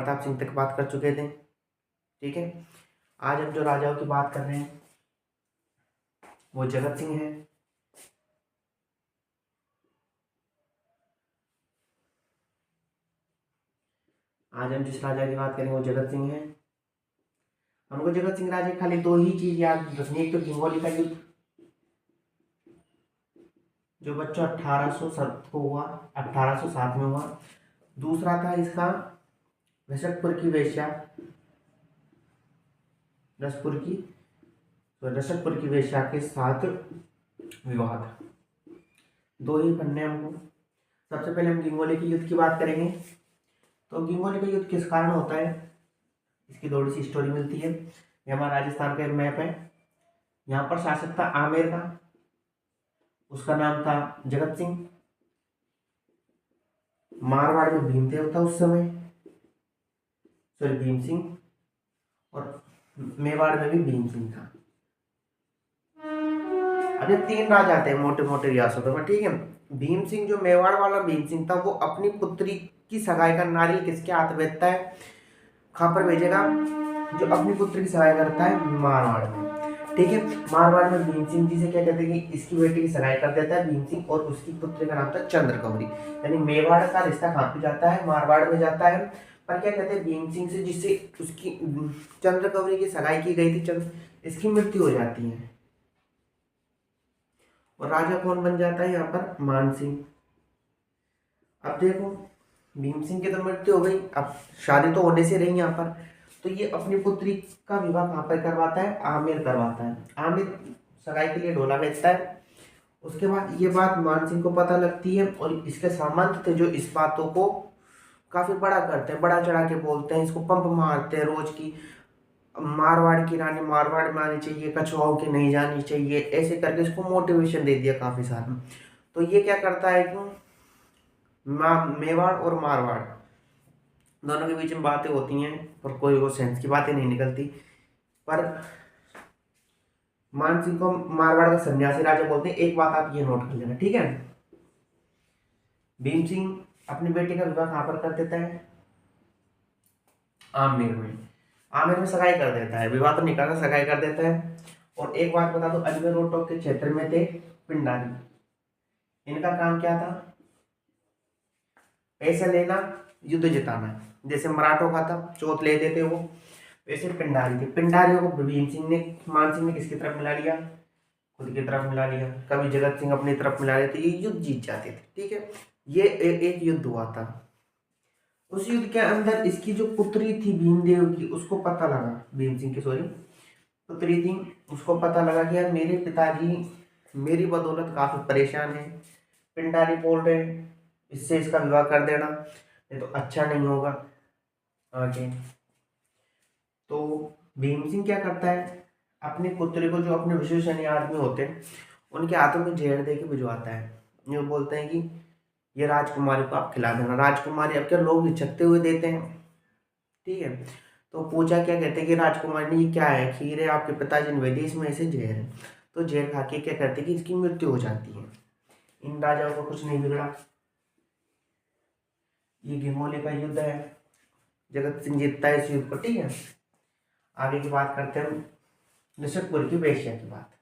प्रताप सिंह तक बात कर चुके थे। ठीक है, आज हम जो राजाओं की बात कर रहे हैं वो जगत सिंह है। आज हम जिस राजा की बात करेंगे वो जगत सिंह है। हमको जगत सिंह राजा खाली दो ही चीज याद रखनी है, एक तो गंगोली का युद्ध जो बच्चों 1807 को हुआ, 1807 में हुआ। दूसरा था इसका रसकपुर की वेश्या, रसकपुर की वेश्या के साथ विवाद। दो ही पन्ने हमको। सबसे पहले हम गंगोली के युद्ध की बात करेंगे। तो गंगोली का युद्ध किस कारण होता है, इसकी थोड़ी सी स्टोरी मिलती है। ये हमारा राजस्थान का एक मैप है। यहाँ पर शासक था आमेर का, उसका नाम था जगत सिंह। मारवाड़ में भीमदेव था उस समय, सॉरी भीम सिंह, और मेवाड़ में भी भीम सिंह था। अब ये तीन राजा थे मोटे मोटे रियासतों में। ठीक है, भीम सिंह जो मेवाड़ वाला भीम सिंह था वो अपनी पुत्री की सगाई का नारियल किसके हाथ भेजता है, कहाँ पर भेजेगा, जो अपनी पुत्री की सगाई करता है मारवाड़ में। ठीक है, मारवाड़ में भीम सिंह जी से क्या कहते हैं कि इसकी बेटी की सगाई कर देता है भीम सिंह, और उसकी पुत्री का नाम था चंद्रकौरी। यानी मेवाड़ का रिश्ता कहाँ पे जाता है, मारवाड़ में जाता है। पर क्या कहते हैं भीम सिंह से जिससे उसकी चंद्रकौरी की सगाई की गई थी, इसकी मृत्यु हो जाती है। और राजा कौन बन जाता है यहाँ पर, मान सिंह। अब देखो भीम सिंह की तो मृत्यु हो गई, अब शादी तो होने से रही यहाँ पर। तो ये अपनी पुत्री का विवाह कहाँ पर करवाता है, आमेर करवाता है। आमेर सगाई के लिए ढोला बेचता है। उसके बाद ये बात मान सिंह को पता लगती है, और इसके सामंत थे जो इस बातों को काफी बड़ा करते हैं, बड़ा चढ़ा के बोलते हैं, इसको पंप मारते हैं रोज की, मारवाड़ की रानी मारवाड़ में आनी चाहिए, कछुआओं की नहीं जानी चाहिए, ऐसे करके इसको मोटिवेशन दे दिया काफी सारा। तो ये क्या करता है कि मेवाड़ और मारवाड़ दोनों के बीच में बातें होती हैं, पर कोई वो सेंस की बातें नहीं निकलती। पर मान सिंह को मारवाड़ का सन्यासी राजा बोलते हैं। एक बात आप ये नोट कर लेना, ठीक है। भीम सिंह अपनी बेटी का विवाह कहाँ पर कर देता है, आमेर में। आमेर में सगाई कर देता है, विवाह तो नहीं करता, सगाई कर देता है। और एक बात बता दो, अजमेर रोहतक के क्षेत्र में थे पिंडारी। इनका काम क्या था, पैसा लेना, युद्ध जिताना। जैसे मराठों का था चौथ ले देते वो, वैसे पिंडारी थे। पिंडारियों को भीम सिंह ने, मान सिंह ने किसकी तरफ मिला लिया, खुद की तरफ मिला लिया। कभी जगत सिंह अपनी तरफ मिला लेते, ये युद्ध जीत जाते थे। ठीक है, ये एक युद्ध हुआ था। उस युद्ध के अंदर इसकी जो पुत्री थी भीमदेव की, उसको पता लगा, भीम सिंह की सॉरी पुत्री थी, उसको पता लगा कि यार मेरे पिताजी मेरी बदौलत काफी परेशान है। पिंडारी बोल रहे हैं इससे इसका विवाह कर देना, नहीं तो अच्छा नहीं होगा आगे। तो भीम सिंह क्या करता है, अपनी पुत्री को, जो अपने विश्वसनीय आदमी होते हैं उनके हाथों में जहर दे के भिजवाता है। ये बोलते हैं कि ये राजकुमारी को आप खिला देना। राजकुमारी अब क्या लोग हिचकते हुए देते हैं। ठीक है, तो पूछा क्या कहते हैं कि राजकुमारी ने ये क्या है, खीर है, आपके पिताजी ने भेजी, इसमें ऐसे जहर है। तो जहर खा के क्या करते हैं कि इसकी मृत्यु हो जाती है। इन राजाओं को कुछ नहीं बिगड़ा। ये गंगोली का युद्ध है, जगत सिंह जीतता है इस युद्ध को। ठीक है, आगे की बात करते हैं, निशकपुर की वेश्या की बात।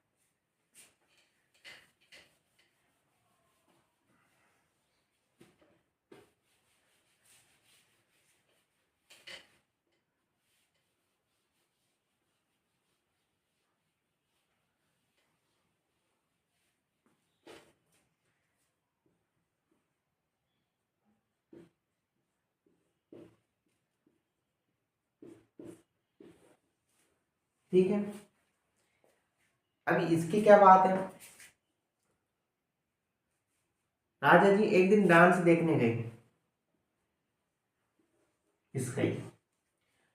ठीक है, अभी इसकी क्या बात है, राजा जी एक दिन डांस देखने गए। इसका ही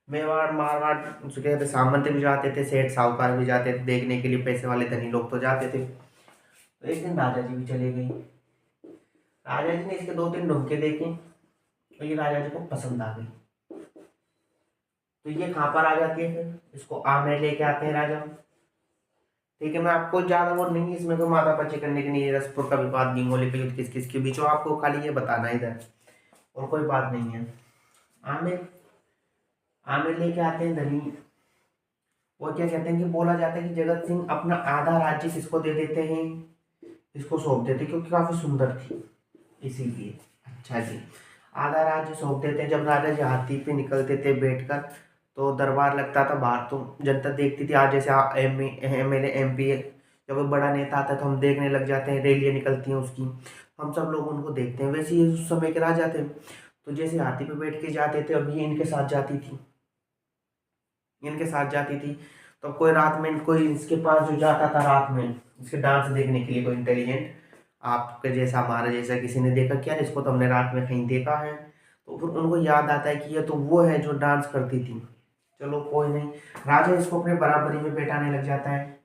मेवाड़ मारवाड़ उसके कहते सामंत भी जाते थे, सेठ साहूकार भी जाते थे देखने के लिए, पैसे वाले धनी लोग तो जाते थे। तो एक दिन राजा जी भी चले गए। राजा जी ने इसके दो तीन ढुमके देखे, तो ये राजा जी को पसंद आ गई। तो ये कहाँ पर आ जाती है, फिर इसको आमेर लेके आते हैं राजा। ठीक है, मैं आपको ज्यादा वो नहीं, इसमें कोई माथा पच्ची करने की नहीं है। रसपुर का विवाद, गंगोली का युद्ध, किस किस के बीच हो, आपको खाली ये बताना इधर, और कोई बात नहीं है। आमेर आमिर लेके आते हैं दलील। और क्या कहते हैं कि बोला जाता है कि जगत सिंह अपना आधा राज्य किसको दे देते हैं, इसको सौंप देते क्योंकि काफी सुंदर थी इसीलिए। अच्छा जी, आधा राज्य सौंप देते हैं। जब राजा जी हाथी पे निकलते थे बैठकर तो दरबार लगता था बाहर, तो जनता देखती थी। आज जैसे एमएलए एमपी जब कोई बड़ा नेता आता है तो हम देखने लग जाते हैं, रैलियां निकलती हैं उसकी, हम सब लोग उनको देखते हैं। वैसे ही उस समय के राजा थे, तो जैसे हाथी पे बैठ के जाते थे अभी इनके साथ जाती थी, इनके साथ जाती थी। तो कोई रात में कोई इसके पास जो जाता था रात में इसके डांस देखने के लिए, कोई इंटेलिजेंट आपके जैसा हमारा जैसा किसी ने देखा क्या इसको तो हमने रात में कहीं देखा है, तो फिर उनको याद आता है कि ये तो वो है जो डांस करती थी। चलो कोई नहीं, राजा इसको अपने बराबरी में बैठाने लग जाता है।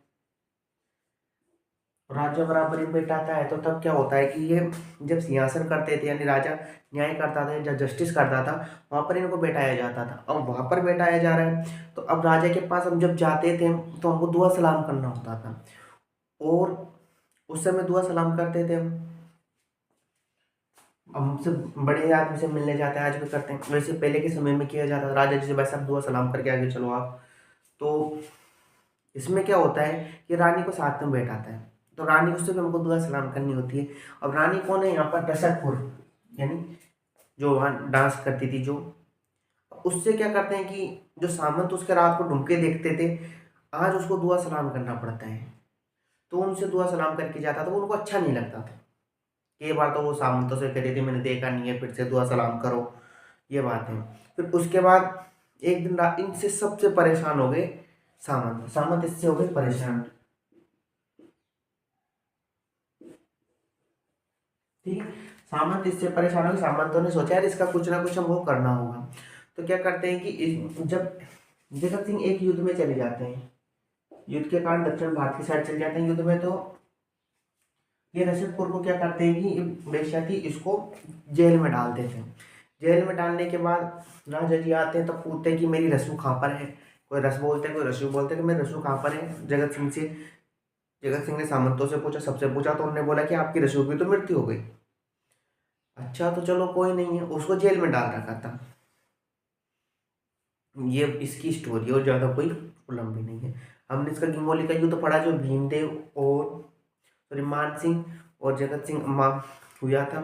राजा बराबरी में बैठाता है तो तब क्या होता है कि ये जब सिंहासन करते थे यानी राजा न्याय करता था, जब जस्टिस करता था वहां पर इनको बैठाया जाता था। अब वहां पर बैठाया जा रहा है तो अब राजा के पास हम जब जाते थे तो हमको दुआ सलाम करना होता था। और उस समय दुआ सलाम करते थे हम, हमसे बड़े आदमी से मिलने जाते हैं आज भी करते हैं, वैसे पहले के समय में किया जाता था। राजा जी से भाई साहब दुआ सलाम करके आगे चलो आप। तो इसमें क्या होता है कि रानी को साथ में बैठाता है, तो रानी उससे भी हमको दुआ सलाम करनी होती है। अब रानी कौन है यहाँ पर, दशरथपुर, यानी जो वहाँ डांस करती थी जो, उससे क्या करते हैं कि जो सामंत उसके रात को ढूंढ के देखते थे आज उसको दुआ सलाम करना पड़ता है, तो उनसे दुआ सलाम करके जाता था। उनको अच्छा नहीं लगता था, कई बार तो वो सामंतों से कहते थे मैंने देखा नहीं है फिर से दुआ सलाम करो, ये बात है। फिर उसके बाद एक दिन इनसे सबसे परेशान हो गए सामंत, सामंत इससे हो गए परेशान, ठीक है। सामंत इससे परेशान हो गए, सामंतों ने सोचा यार इसका कुछ ना कुछ हमको करना होगा। तो क्या करते हैं कि जब जगत सिंह एक युद्ध में चले जाते हैं, युद्ध के कारण दक्षिण भारत की साइड चले जाते हैं युद्ध में, तो ये रसूलपुर को क्या करते हैं कि वेश्या थी इसको जेल में डाल देते हैं। जेल में डालने के बाद राजा जी आते हैं तो पूछते हैं कि मेरी रसू कहाँ पर है, कोई रस बोलते हैं कोई रसू बोलते हैं कि मेरी रसू कहाँ पर है जगत सिंह से। जगत सिंह ने सामंतों से पूछा, सबसे पूछा, तो उन्होंने बोला कि आपकी रसू की तो मृत्यु हो गई। अच्छा तो चलो कोई नहीं है, उसको जेल में डाल रखा था। ये इसकी स्टोरी और ज़्यादा कोई लंबी नहीं है। हमने इसका गिंगोली का युद्ध पढ़ा जो भीमदेव और सॉरी मान सिंह और जगत सिंह मां हुआ था।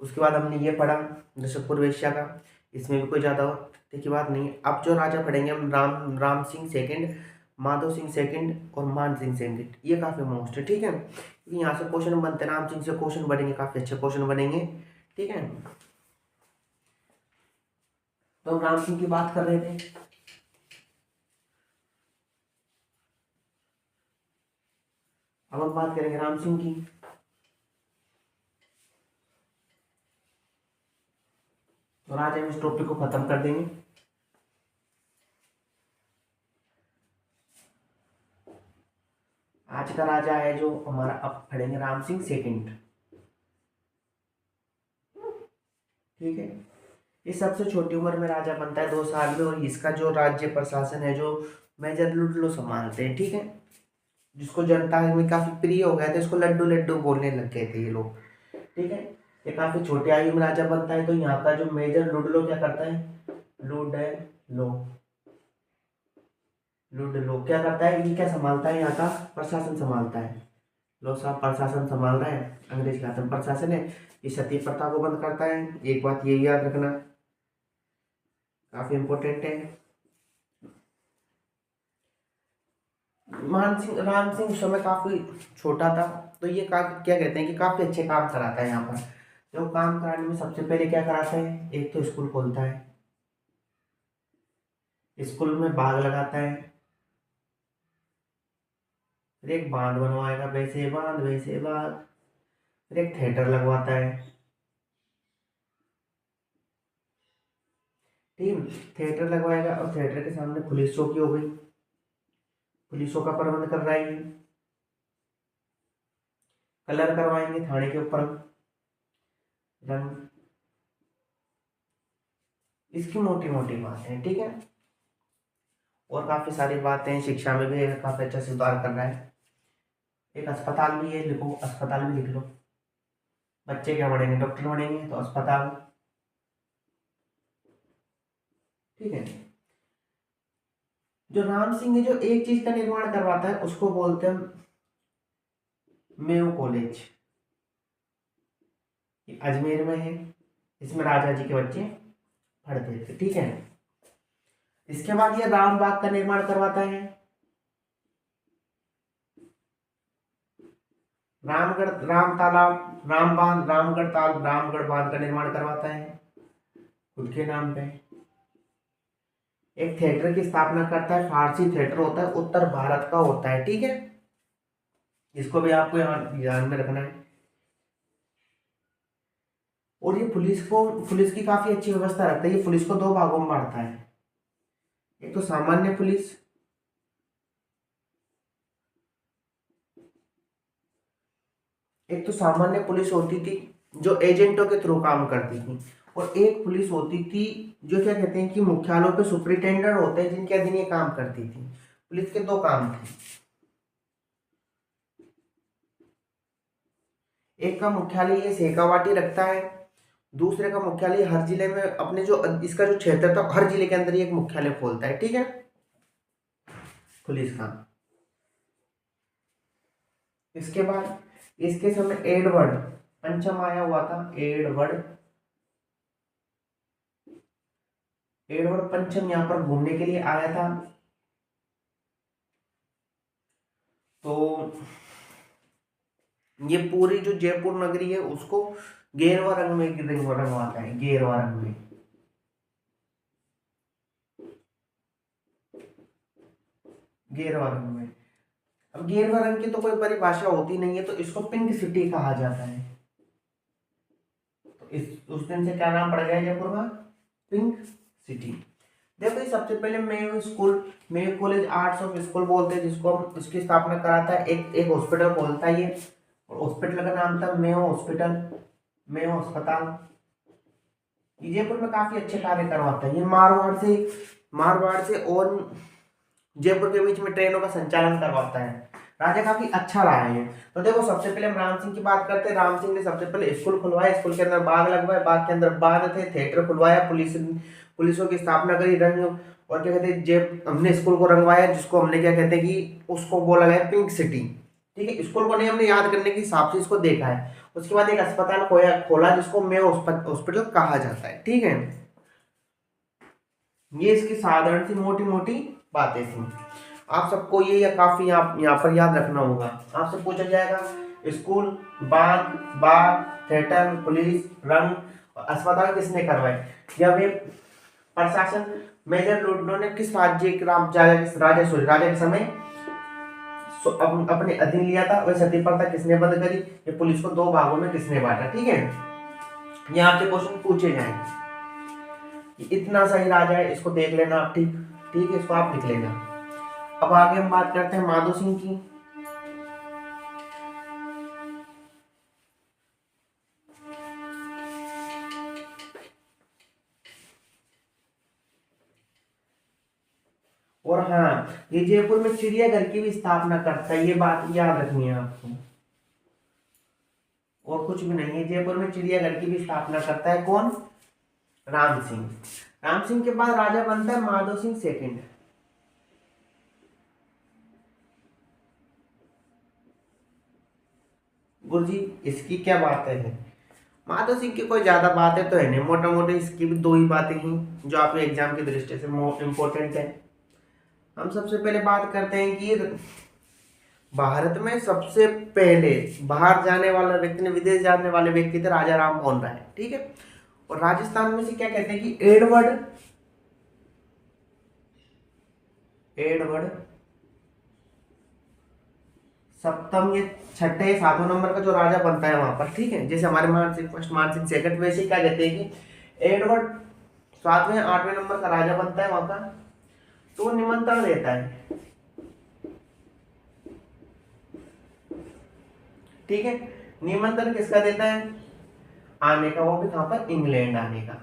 उसके बाद हमने ये पढ़ा दशरथपुर वेश्या का, इसमें भी कोई ज़्यादा की बात नहीं है। अब जो राजा पढ़ेंगे हम राम राम सिंह सेकंड, माधव सिंह सेकंड और मान सिंह सेकंड, ये काफ़ी मोस्ट है, ठीक है, क्योंकि यहाँ से क्वेश्चन बनते हैं, राम सिंह से क्वेश्चन बनेंगे, काफ़ी अच्छे क्वेश्चन बनेंगे, ठीक है। तो हम राम सिंह की बात कर रहे थे, अब हम बात करेंगे राम सिंह की। तो आज हम इस टॉपिक को खत्म कर देंगे। आज का राजा है जो हमारा, अब पढ़ेंगे राम सिंह सेकंड, ठीक है। ये सबसे छोटी उम्र में राजा बनता है 2 साल में, और इसका जो राज्य प्रशासन है जो मेजर लुड्लो संभालते हैं, ठीक है। जिसको जनता में काफी प्रिय हो गया था, इसको लड्डू लड्डू बोलने लग गए थे ये लोग, ठीक है। ये काफी छोटी आयु में राजा बनता है, तो यहाँ का जो मेजर लुडलो क्या करता है, लुडलो, लुडलो क्या करता है, ये क्या संभालता है, यहाँ का प्रशासन संभालता है। लो साहब प्रशासन संभाल रहा है, अंग्रेज का शासन प्रशासन है। ये सती प्रथा को बंद करता है, एक बात ये याद रखना, काफी इंपॉर्टेंट है। मान सिंह राम सिंह उस समय काफी छोटा था, तो ये क्या कहते हैं कि काफी अच्छे काम कराता है यहाँ पर। जो काम कराने में सबसे पहले क्या कराता है, एक तो स्कूल खोलता है, स्कूल में बाग लगाता है, फिर एक बांध बनवाएगा, वैसे बांध वैसे बाग, फिर एक थिएटर लगवाता है, ठीक, थिएटर लगवाएगा। और थिएटर के सामने पुलिस चौकी हो गई, पुलिसों का प्रबंध कर रहा है ये। कलर करवाएंगे थाने के ऊपर रंग, इसकी मोटी मोटी बात है, ठीक है। और काफी सारी बातें हैं, शिक्षा में भी काफी अच्छा सुधार कर रहा है। एक अस्पताल भी है, लिखो अस्पताल भी लिख लो। बच्चे क्या पढ़ेंगे, डॉक्टर बनेंगे, तो अस्पताल, ठीक है। जो राम सिंह है जो एक चीज का निर्माण करवाता है उसको बोलते हैं मेयो कॉलेज। ये अजमेर में है, इसमें राजा जी के बच्चे पढ़ते थे, ठीक है। इसके बाद ये राम बाग का निर्माण करवाता है, रामगढ़ राम तालाब राम बांध रामगढ़ ताल रामगढ़ बांध का निर्माण करवाता है खुद के नाम पे। एक थिएटर की स्थापना करता है, फारसी थिएटर होता है, उत्तर भारत का होता है, ठीक है। इसको भी आपको यहाँ ध्यान में रखना है। और ये पुलिस की काफी अच्छी व्यवस्था रखता है। ये पुलिस को दो भागों में बांटता है, एक तो सामान्य पुलिस, होती थी जो एजेंटों के थ्रू काम करती थी, और एक पुलिस होती थी जो क्या कहते हैं कि मुख्यालयों पे सुपरिटेंडेंट होते हैं जिनके अधीन ये काम करती थी। पुलिस के दो काम थे, एक का मुख्यालय ये शेखावाटी रखता है, दूसरे का मुख्यालय हर जिले में अपने जो इसका जो क्षेत्र था हर जिले के अंदर ये एक मुख्यालय खोलता है, ठीक है, पुलिस का। इसके बाद इसके समय एडवर्ड पंचम आया हुआ था, एडवर्ड पंचम यहाँ पर घूमने के लिए आया था। तो ये पूरी जो जयपुर नगरी है उसको गेरुआ रंग में रंगवाता है, गेरुआ रंग में। गेरुआ रंग में, अब गेरुआ रंग की तो कोई परिभाषा होती नहीं है, तो इसको पिंक सिटी कहा जाता है। तो इस उस दिन से क्या नाम पड़ गया जयपुर का, पिंक सिटी। देखो ये सबसे पहले Mayo college arts of school बोलते हैं जिसको हम उसकी स्थापना कराता है। एक हॉस्पिटल खोलता है ये, और हॉस्पिटल का नाम था मेयो अस्पताल। जयपुर में काफी अच्छे कार्य करवाता है ये। मारवाड़ से और जयपुर के बीच में ट्रेनों का संचालन करवाता है। राजा काफी अच्छा रहा है। तो देखो सबसे पहले हम राम सिंह की बात करते हैं। राम सिंह ने सबसे पहले स्कूल खुलवाया, स्कूल के अंदर बाग लगवाए, बाग के अंदर बाग थे, थिएटर खुलवाया, पुलिसों की स्थापना करी, रंग और क्या कहते हैं जब हमने स्कूल को रंगवाया जिसको हमने क्या कहते हैं कि उसको बोला गया पिंक सिटी, ठीक है। स्कूल को नहीं हमने याद करने के हिसाब से इसको देखा है। उसके बाद एक अस्पताल खोला जिसको मेयो हॉस्पिटल कहा जाता है, ठीक है। ये इसकी साधारण सी मोटी मोटी बातें थी। आप सबको ये या काफी यहाँ पर याद रखना होगा। आपसे पूछा जाएगा स्कूल, बाग, थिएटर, पुलिस, रंग, अस्पताल किसने करवाए, या वे प्रशासन मेजर लुड्नो ने किस राज्य के राजा के समय अपने अधीन लिया था, वह सती प्रथा किसने बंद करी, ये पुलिस को दो भागों में किसने बांटा, ठीक है। यहाँ से क्वेश्चन पूछे जाएंगे। इतना सही राजा है, इसको देख लेना आप, ठीक ठीक है, इसको आप लिख लेना। अब आगे हम बात करते हैं माधो सिंह की। और हाँ, ये जयपुर में चिड़ियाघर की भी स्थापना करता है, ये बात याद रखनी है आपको। और कुछ भी नहीं है, जयपुर में चिड़ियाघर की भी स्थापना करता है कौन, राम सिंह। राम सिंह के बाद राजा बनता है माधो सिंह सेकंड। गुरुजी इसकी क्या बात है, माधो सिंह की कोई ज्यादा बातें तो है नहीं, मोटा मोटी इसकी भी दो ही बातें हैं जो आपके एग्जाम की दृष्टि से इम्पोर्टेंट है। हम सबसे पहले बात करते हैं कि भारत में सबसे पहले बाहर जाने वाला व्यक्ति ने विदेश जाने वाले व्यक्ति थे राजा राम मोहन राय, ठीक है। और राजस्थान में से क्या कहते हैं कि एडवर्ड सप्तम, ये छठे सातवें नंबर का जो राजा बनता है वहां पर, ठीक है। जैसे हमारे मानसिंह फर्स्ट, मानसिंह सेकंड, वैसे क्या कहते हैं कि एडवर्ड सातवें आठवें नंबर का राजा बनता है वहां का, तो वो निमंत्रण देता है, ठीक है। निमंत्रण किसका देता है, आने का, वो भी कहां पर, इंग्लैंड आने का।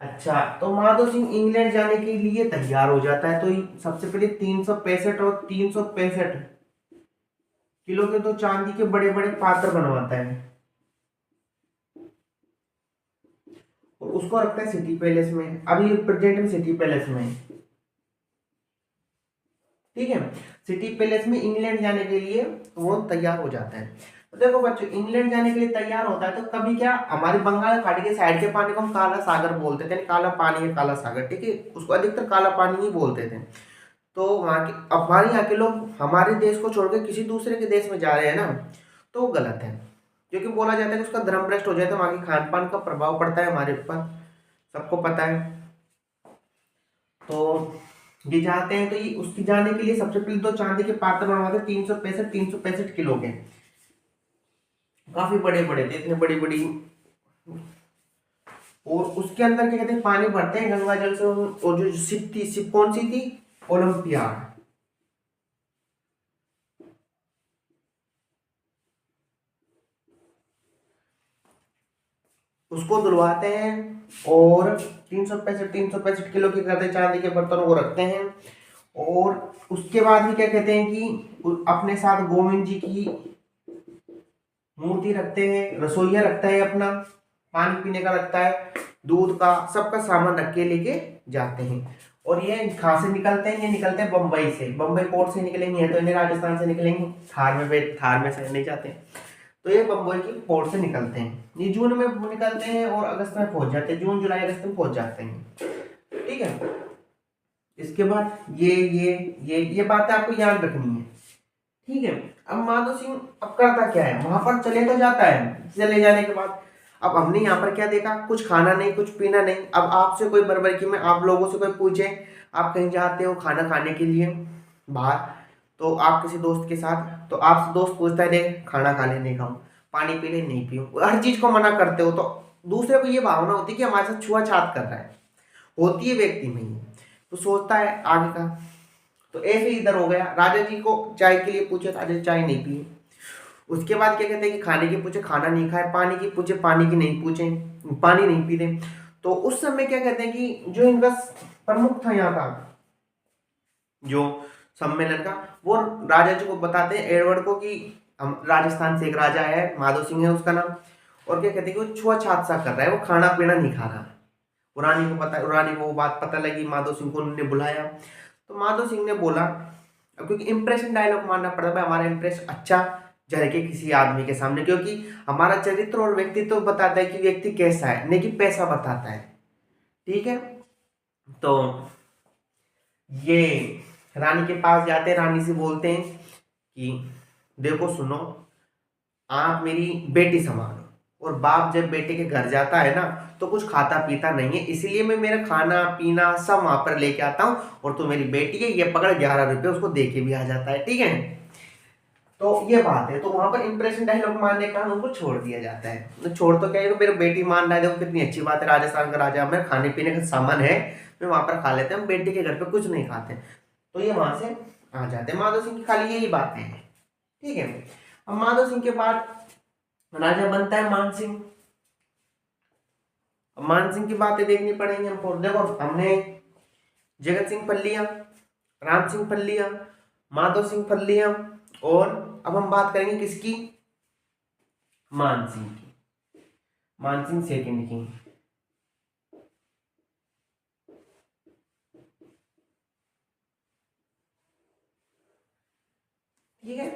अच्छा, तो माधो सिंह इंग्लैंड जाने के लिए तैयार हो जाता है। तो सबसे पहले 365 और 365 किलो के दो चांदी के बड़े बड़े पात्र बनवाता है और उसको रखता है सिटी पैलेस में। अभी प्रेजेंट में सिटी पैलेस में। ठीक है। सिटी पैलेस में इंग्लैंड जाने के लिए वो तैयार हो जाता है। तो देखो बच्चों, इंग्लैंड जाने के लिए तैयार होता है तो कभी क्या, हमारी बंगाल खाड़ी के साइड के पानी को हम काला सागर बोलते थे, काला पानी है, काला सागर, ठीक है, उसको अधिकतर काला पानी ही बोलते थे। तो वहाँ के, अब हमारे यहाँ के लोग हमारे देश को छोड़ के किसी दूसरे के देश में जा रहे हैं ना, तो वो गलत है, क्योंकि बोला जाता है कि उसका धर्म भ्रष्ट हो जाए तो वहाँ के खान पान का प्रभाव पड़ता है हमारे ऊपर, सबको पता है। तो ये जाते हैं तो ये उसकी जाने के लिए सबसे पहले तो चांदी के पात्र बनवाते, 365 किलो के, काफी बड़े बड़े थे, इतने बड़ी बड़ी। और उसके अंदर क्या कहते हैं, पानी भरते हैं गंगा जल से, और जो शिप थी, शिप कौन सी थी, ओलंपियाड, उसको धुलवाते हैं और 365 किलो के करते चांदी के बर्तनों को रखते हैं। और उसके बाद भी क्या कहते हैं कि अपने साथ गोविंद जी की मूर्ति रखते हैं, रसोईया रखता है अपना, पानी पीने का रखता है, दूध का, सबका सामान रख के लेके जाते हैं। और ये कहाँ से निकलते हैं, ये निकलते हैं बम्बई से, बम्बई पोर्ट से निकलेंगे, तो इन्हें राजस्थान से निकलेंगे, थार में से नहीं जाते हैं, तो ये बम्बई की पोर्ट से निकलते हैं। ये जून में निकलते हैं और अगस्त में पहुंच जाते हैं, जून जुलाई अगस्त में पहुंच जाते हैं, ठीक है। इसके बाद ये बातें आपको याद रखनी है, ठीक है। अब माधो सिंह अब करता क्या है, वहां पर चले तो जाता है, चले जाने के बाद अब हमने यहाँ पर क्या देखा, कुछ खाना नहीं, कुछ पीना नहीं। अब आपसे कोई बर्बरकी में आप लोगों से कोई पूछे, आप कहीं जाते हो खाना खाने के लिए बाहर, तो आप किसी दोस्त के साथ, तो आपसे दोस्त पूछता है, देख खाना खा ले, नहीं खाऊं, पानी पी ले, नहीं पीऊं, हर चीज को मना करते हो, तो दूसरे को ये भावना होती है कि हमारे साथ छुआछात कर रहा है, होती है व्यक्ति में ही, तो सोचता है आगे का। तो ऐसे इधर हो गया, राजा जी को चाय के लिए पूछे, राजा जी चाय नहीं पिए। उसके बाद क्या कहते हैं कि खाने की पूछे, खाना नहीं खाए, पानी की पूछे, पानी की नहीं पूछे, पानी नहीं पी रहे। तो उस समय क्या कहते हैं कि जो इनका प्रमुख था यहाँ का, जो सम्मेलन का, वो राजा जी को बताते हैं, एडवर्ड को, कि हम राजस्थान से एक राजा है, माधो सिंह है उसका नाम, और क्या कहते हैं कि वो छुआछात सा कर रहा है, वो खाना पीना नहीं खा रहा। रानी को वो बात पता लगी, माधो सिंह को उन्होंने बुलाया, तो माधो सिंह ने बोला, अब क्योंकि इंप्रेशन डायलॉग मानना पड़ता है, हमारा इंप्रेस अच्छा झलके किसी आदमी के सामने, क्योंकि हमारा चरित्र और व्यक्तित्व तो बताता है कि व्यक्ति कैसा है, नहीं कि पैसा बताता है, ठीक है। तो ये रानी के पास जाते हैं, रानी से बोलते हैं कि देखो सुनो, आप मेरी बेटी समान हो, और बाप जब बेटे के घर जाता है ना, तो कुछ खाता पीता नहीं है, इसीलिए मैं मेरा खाना पीना सब वहां पर लेके आता हूँ, और तो मेरी बेटी है, ये पकड़ 11 रुपए उसको दे के भी आ जाता है, ठीक है। तो ये बात है, तो वहां पर इंप्रेशन डायलॉग मारने का उनको छोड़ दिया जाता है। तो छोड़ तो क्या है, मेरी बेटी मान रहा है, देखो कितनी अच्छी बात है, राजस्थान का राजा, मैं खाने पीने का सामान है, मैं वहां पर खा लेते हैं, हम बेटी के घर पे कुछ नहीं खाते, तो ये वहां से आ जाते हैं। माधो सिंह की खाली यही बातें हैं, ठीक है। अब माधो सिंह के बाद राजा बनता है मान सिंह। अब मान सिंह की बातें देखनी पड़ेंगी हमको। देखो हमने जगत सिंह पल्लिया, राम सिंह पल्लिया, माधो सिंह पल्लिया, और अब हम बात करेंगे किसकी, मान सिंह की, मान सिंह सेकंड की, ठीक है।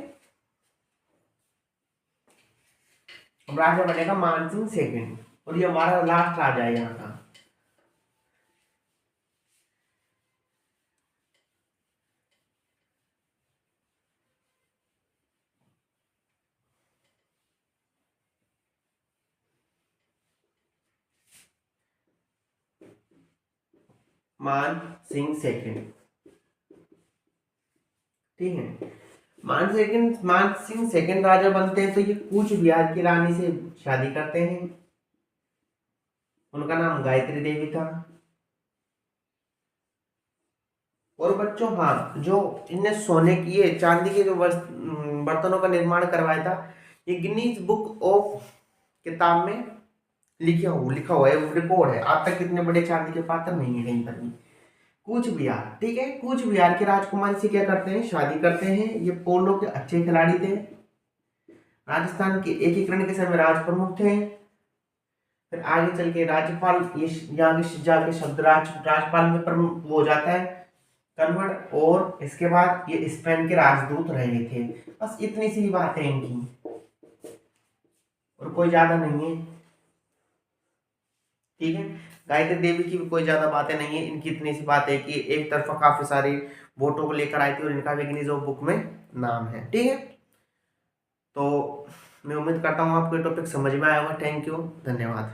अब राजा बनेगा मान सिंह सेकंड, और ये हमारा लास्ट राजा है यहाँ का। मान सिंह सेकंड, ठीक है। मान सिंह सेकंड राजा बनते हैं, तो ये कूच बिहार की रानी से शादी करते हैं, उनका नाम गायत्री देवी था। और बच्चों हाँ, जो इनने सोने की, ये चांदी के जो बर्तनों का निर्माण करवाया था, ये गिनीज बुक ऑफ किताब में लिखा हुआ है, रिकॉर्ड है, आज तक इतने बड़े चांदी के पात्र नहीं है कहीं पर भी। कूच बिहार, ठीक है, कूच बिहार के राजकुमारी से क्या करते हैं, शादी करते हैं। ये पोलो के अच्छे खिलाड़ी थे, राजस्थान के एकीकरण के समय राज प्रमुख थे। फिर आगे चल के राज्यपाल, ये यहाँ के जाके शब्द राजपाल में प्रमुख वो हो जाता है, कन्वर्ट, और इसके बाद ये स्पेन के राजदूत रहे थे। बस इतनी सी बात है इनकी, और कोई ज्यादा नहीं है। ठीक है, गायत्री देवी की भी कोई ज्यादा बातें नहीं है, इनकी इतनी सी बात है कि एक तरफा काफी सारी वोटों को लेकर आई थी और इनका भी गिनीज बुक में नाम है। ठीक है, तो मैं उम्मीद करता हूँ आपको ये टॉपिक समझ में आया होगा। थैंक यू, धन्यवाद।